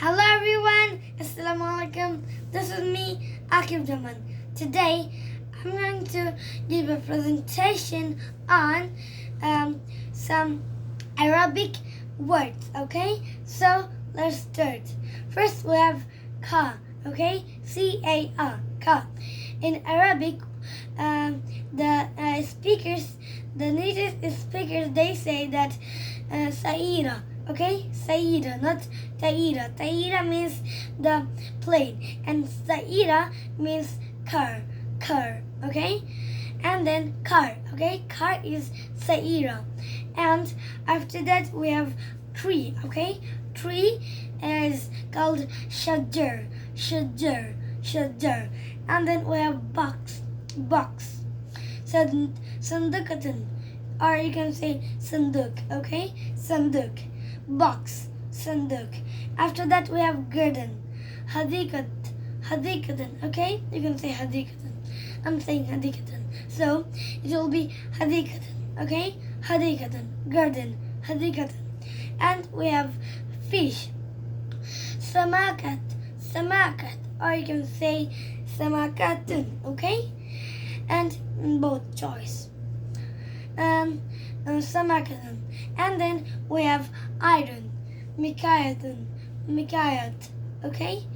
Hello everyone, Assalamualaikum. This is me, Akib Jaman. Today, I'm going to give a presentation on some Arabic words, okay? So, let's start. First, we have ka, okay? C-A-A, ka. In Arabic, the native speakers, they say that Saira, okay? Saira, not Taira. Taira means the plane, and Saira means car, okay? And then car, okay? Car is Saira. And after that we have tree, okay? Tree is called shajar. And then we have box. Sandukatan, or you can say sanduk, okay? Sanduk, box, sanduk. After that we have garden, hadikatan, okay? You can say hadikatan. I'm saying hadikatan, so it will be hadikatan, okay? Hadikatan, garden, hadikatan. And we have fish, samakat, or you can say samakatun, okay? And both choice. Samakatan. And then we have iron, mikayat, okay?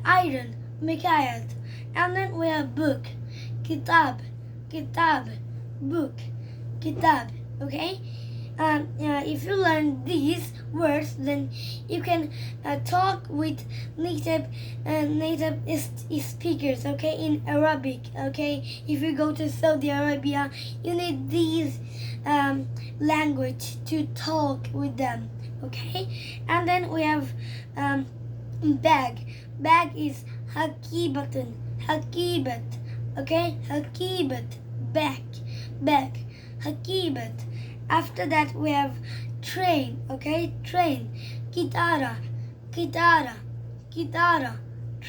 Iron, mikayat. And then we have book, kitab, book, kitab, okay? If you learn these words, then you can talk with native speakers, okay, in Arabic, okay? If you go to Saudi Arabia, you need these language to talk with them, okay? And then we have bag. Bag is hakibat, okay? Hakibat, bag, hakibat. After that we have train, okay? Train, kitara,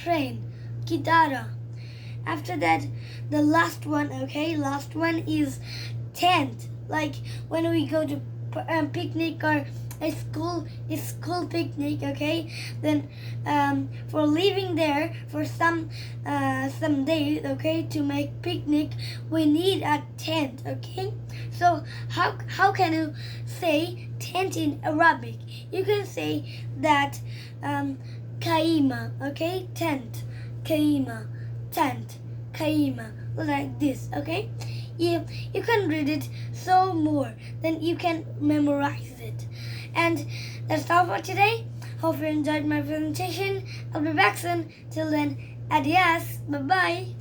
train, kitara. After that, the last one, okay? Last one is tent. Like when we go to picnic or a school picnic, okay? Then for living there for some days, okay, to make picnic, we need a tent, okay? So how can you say tent in Arabic? You can say that kaima, okay? Tent, kaima, tent, kaima, like this, okay? You can read it so more, then you can memorize it. And that's all for today. Hope you enjoyed my presentation. I'll be back soon. Till then, adios. Bye-bye.